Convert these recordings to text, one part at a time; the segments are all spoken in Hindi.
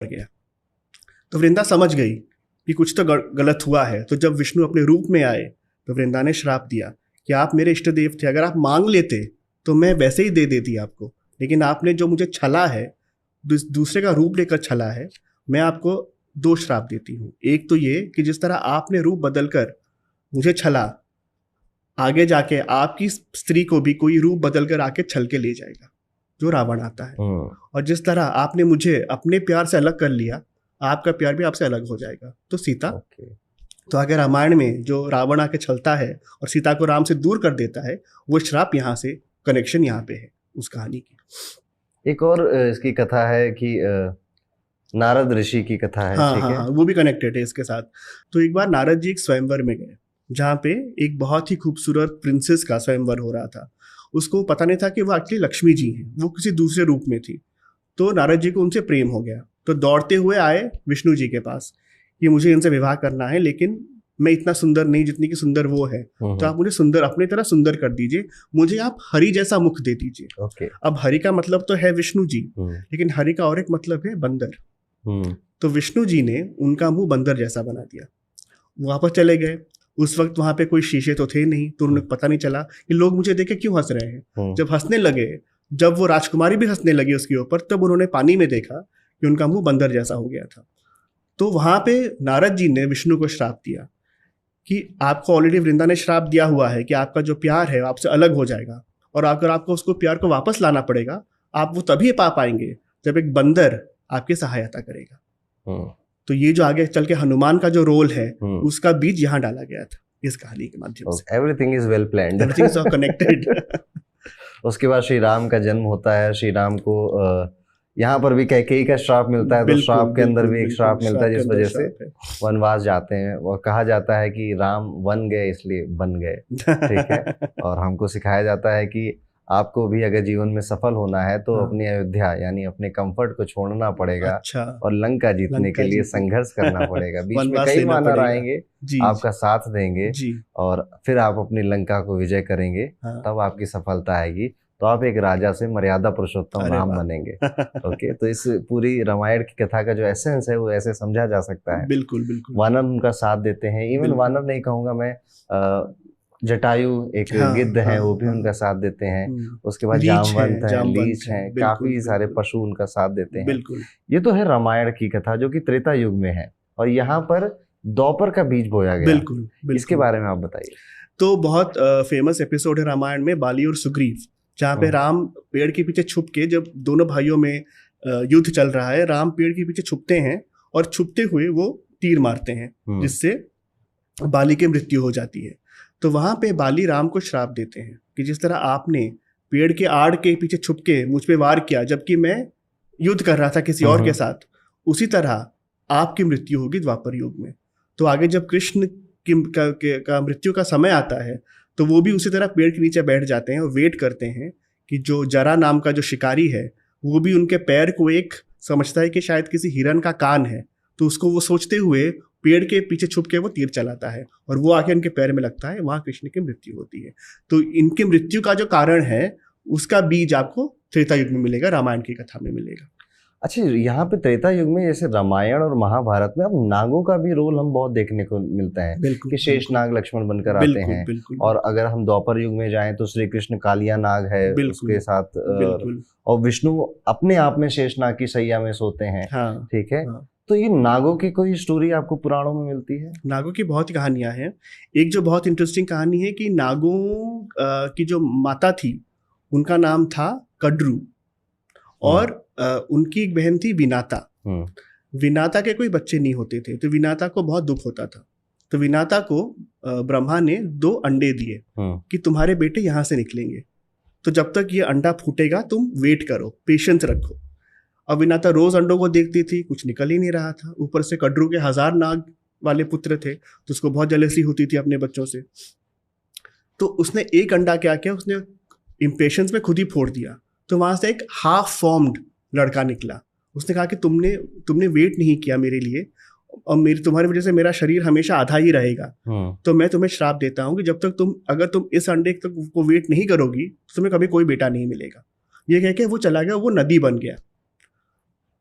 गया। तो वृंदा समझ गई कि कुछ तो गलत हुआ है। तो जब विष्णु अपने रूप में आए तो वृंदा ने श्राप दिया कि आप मेरे इष्ट देव थे, अगर आप मांग लेते तो मैं वैसे ही दे देती आपको, लेकिन आपने जो मुझे छला है, दूसरे का रूप लेकर छला है, मैं आपको 2 श्राप देती हूँ। एक तो ये कि जिस तरह आपने रूप बदलकर मुझे छला, आगे जाके आपकी स्त्री को भी कोई रूप बदलकर आके छल के ले जाएगा, जो रावण आता है। और जिस तरह आपने मुझे अपने प्यार से अलग कर लिया, आपका प्यार भी आपसे अलग हो जाएगा। तो सीता तो आगे रामायण में जो रावण आके छलता है और सीता को राम से दूर कर देता है, वो श्राप यहाँ से कनेक्शन यहाँ पे है उस कहानी की। एक और इसकी कथा है कि नारद ऋषि की कथा है। हाँ, ठीक हाँ, है? हाँ, वो भी कनेक्टेड है इसके साथ। तो एक बार नारद जी एक स्वयंवर में गए, जहाँ पे एक बहुत ही खूबसूरत प्रिंसेस का स्वयंवर हो रहा था। उसको पता नहीं था कि वो एक्चुअली लक्ष्मी जी हैं, वो किसी दूसरे रूप में थी। तो नारद जी को उनसे प्रेम हो गया, तो दौड़ते हुए आए विष्णु जी के पास कि मुझे इनसे विवाह करना है, लेकिन मैं इतना सुंदर नहीं जितनी कि सुंदर वो है, तो आप मुझे सुंदर अपनी तरह सुंदर कर दीजिए, मुझे आप हरि जैसा मुख दे दीजिए। अब हरि का मतलब तो है विष्णु जी, लेकिन हरि का और एक मतलब है बंदर। तो विष्णु जी ने उनका मुंह बंदर जैसा बना दिया। वापस चले गए। उस वक्त वहां पे कोई शीशे तो थे नहीं, तो उन्हें पता नहीं चला कि लोग मुझे देखे क्यों हंस रहे हैं। जब हंसने लगे, जब वो राजकुमारी भी हंसने लगी उसके ऊपर, तब उन्होंने पानी में देखा कि उनका मुंह बंदर जैसा हो गया था। तो वहां पे नारद जी ने विष्णु को श्राप दिया कि आपको ऑलरेडी वृंदा ने श्राप दिया हुआ है कि आपका जो प्यार है आपसे अलग हो जाएगा, और अगर आपको उसको प्यार को वापस लाना पड़ेगा, आप वो तभी पा पाएंगे जब एक बंदर आपकी सहायता करेगा। तो ये जो आगे चल के हनुमान का जो रोल है, उसका बीज यहाँ डाला गया था इस कहानी के माध्यम से। Everything is well planned, everything is connected. उसके बाद श्री राम का जन्म होता है। श्री राम को यहाँ पर भी कैकेयी का श्राप मिलता है, तो श्राप के अंदर भी एक श्राप मिलता है, जिस वजह से वनवास जाते हैं। और कहा जाता है कि राम वन गए इसलिए बन गए। ठीक है? और हमको सिखाया जाता है कि आपको भी अगर जीवन में सफल होना है तो अपनी अयोध्या यानी अपने कंफर्ट को छोड़ना पड़ेगा। और लंका जीतने के लिए संघर्ष करना पड़ेगा। बीच में कई वानर आएंगे, आपका साथ देंगे, और फिर आप अपनी लंका को विजय करेंगे, तब आपकी सफलता आएगी। तो आप एक राजा से मर्यादा पुरुषोत्तम राम बनेंगे। ओके, तो इस पूरी रामायण की कथा का जो एसेंस है वो ऐसे समझा जा सकता है। बिल्कुल बिल्कुल। वानर उनका साथ देते हैं। इवन वानर नहीं कहूंगा मैं, जटायु एक गिद्ध है, वो भी उनका साथ देते हैं। उसके बाद जामवंत हैं, लीच हैं, काफी सारे पशु उनका साथ देते हैं। ये तो है रामायण की कथा, जो कि त्रेता युग में है, और यहाँ पर द्वापर का बीज बोया गया। बिल्कुल। इसके बारे में आप बताइए। तो बहुत फेमस एपिसोड है रामायण में, बाली और सुग्रीव, जहाँ पे राम पेड़ के पीछे छुप के, जब दोनों भाइयों में युद्ध चल रहा है, राम पेड़ के पीछे छुपते हैं और छुपते हुए वो तीर मारते हैं, जिससे बाली की मृत्यु हो जाती है। तो वहां पे बाली राम को श्राप देते हैं कि जिस तरह आपने पेड़ के आड़ के पीछे छुप के मुझ पे वार किया जबकि मैं युद्ध कर रहा था किसी और के साथ, उसी तरह आपकी मृत्यु होगी द्वापर युग में। तो आगे जब कृष्ण का मृत्यु का समय आता है, तो वो भी उसी तरह पेड़ के नीचे बैठ जाते हैं और वेट करते हैं कि जो जरा नाम का जो शिकारी है, वो भी उनके पैर को एक समझता है कि शायद किसी हिरन का कान है, तो उसको वो सोचते हुए पेड़ के पीछे छुप के वो तीर चलाता है, और वो आके उनके पैर में लगता है, वहां कृष्ण की मृत्यु होती है। तो इनकी मृत्यु का जो कारण है, उसका बीज आपको त्रेता युग में मिलेगा, रामायण की कथा में मिलेगा। अच्छा, यहाँ पे त्रेता युग में जैसे रामायण और महाभारत में अब नागों का भी रोल हम बहुत देखने को मिलता है कि शेष नाग लक्ष्मण बनकर आते हैं। और अगर हम द्वापर युग में जाएं तो श्री कृष्ण कालिया नाग है उसके साथ, और विष्णु अपने आप में शेष नाग की शैया में सोते हैं। ठीक है? तो ये नागों की कोई स्टोरी आपको पुराणों में मिलती है? नागों की बहुत कहानियां हैं। एक जो बहुत इंटरेस्टिंग कहानी है कि नागों की जो माता थी, उनका नाम था कड्रू, और उनकी एक बहन थी विनाता। विनाता के कोई बच्चे नहीं होते थे, तो विनाता को बहुत दुख होता था। तो विनाता को ब्रह्मा ने 2 अंडे दिए कि तुम्हारे बेटे यहाँ से निकलेंगे, तो जब तक ये अंडा फूटेगा तुम वेट करो, पेशेंस रखो। अब विनाता रोज अंडों को देखती थी, कुछ निकल ही नहीं रहा था। ऊपर से कड्रू के 1000 नाग वाले पुत्र थे, तो उसको बहुत जलसी होती थी अपने बच्चों से। तो उसने एक अंडा क्या किया, उसने इम्पेशंस में खुद ही फोड़ दिया। तो वहां से एक हाफ फॉर्म्ड लड़का निकला। उसने कहा कि तुमने वेट नहीं किया मेरे लिए, और तुम्हारी वजह से मेरा शरीर हमेशा आधा ही रहेगा। तो मैं तुम्हें श्राप देता हूँ कि जब तक अगर तुम इस अंडे तक को वेट नहीं करोगी, तो तुम्हें कभी कोई बेटा नहीं मिलेगा। ये कह के वो चला गया, वो नदी बन गया।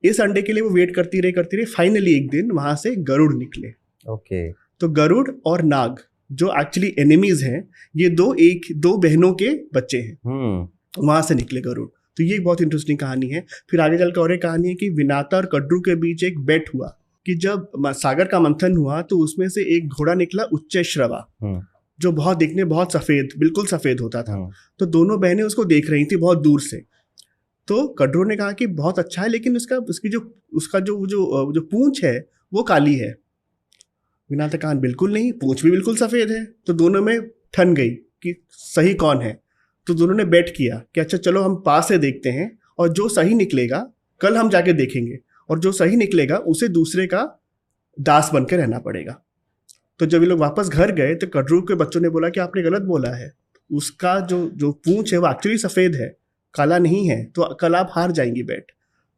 इस अंडे के लिए वो वेट करती रही, फाइनली एक दिन वहां से गरुड़ निकले। ओके। तो गरुड़ और नाग जो एक्चुअली एनिमीज हैं, ये दो बहनों के बच्चे हैं, वहां से निकले गरुड़। तो ये एक बहुत इंटरेस्टिंग कहानी है। फिर आगे चलकर और एक कहानी है कि विनाता और कड्रू के बीच एक बेट हुआ कि जब सागर का मंथन हुआ तो उसमें से एक घोड़ा निकला उच्चैश्रवा, जो बहुत बहुत सफेद, बिल्कुल सफेद होता था। तो दोनों बहनें उसको देख रही थी बहुत दूर से। तो कड्रू ने कहा कि बहुत अच्छा है, लेकिन उसका जो पूंछ है वो काली है। विनाता कहा बिल्कुल नहीं, पूंछ भी बिल्कुल सफेद है। तो दोनों में ठन गई कि सही कौन है। तो दोनों ने बेट किया कि अच्छा चलो हम पास से देखते हैं, और जो सही निकलेगा कल हम जाके देखेंगे, और जो सही निकलेगा उसे दूसरे का दास बन के रहना पड़ेगा। तो जब ये लोग वापस घर गए तो कड्रू के बच्चों ने बोला कि आपने गलत बोला है, उसका जो पूंछ है वो एक्चुअली सफ़ेद है, काला नहीं है, तो कल आप हार जाएंगी बेट।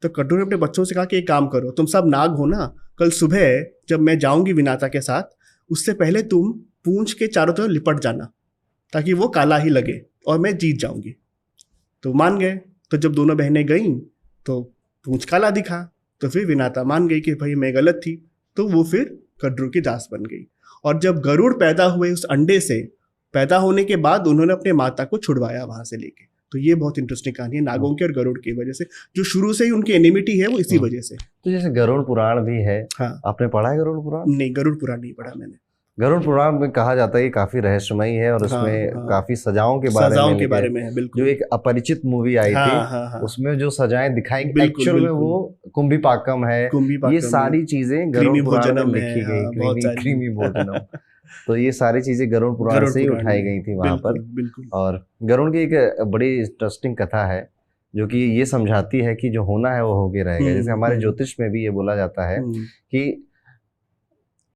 तो कड्रू ने अपने बच्चों से कहा कि एक काम करो, तुम सब नाग हो ना, कल सुबह जब मैं जाऊंगी विनाता के साथ, उससे पहले तुम पूंछ के चारों तरफ लिपट जाना ताकि वो काला ही लगे और मैं जीत जाऊंगी। तो मान गए। तो जब दोनों बहनें गईं तो पूंछ काला दिखा। तो फिर विनाता मान गई कि भाई मैं गलत थी। तो वो फिर कड्रू की दास बन गई। और जब गरुड़ पैदा हुए उस अंडे से, पैदा होने के बाद उन्होंने अपने माता को छुड़वाया वहां से लेके। तो ये बहुत इंटरेस्टिंग कहानी है नागों की और गरुड़ की वजह से, जो शुरू से ही उनकी एनिमिटी है वो इसी वजह से। तो जैसे गरुड़ पुराण भी है, हाँ, आपने पढ़ा है गरुड़ पुराण? नहीं, गरुड़ पुराण नहीं पढ़ा मैंने। गरुड़ पुराण में कहा जाता है कि काफी रहस्यमयी है और उसमें काफी सजाओं के बारे में है। बिल्कुल। जो एक अपरिचित मूवी आई थी, उसमें जो सजाएं दिखाई एक्चुअल में वो कुंभीपाकम है। ये सारी चीजें गरुड़ पुराण में लिखी गई, क्रीमी भोजनम। तो ये सारी चीजें गरुड़ पुराण से ही उठाई गई थी वहां पर। और गरुड़ की एक बड़ी इंटरेस्टिंग कथा है जो कि ये समझाती है कि जो होना है वो होके रहेगा। जैसे हमारे ज्योतिष में भी ये बोला जाता है कि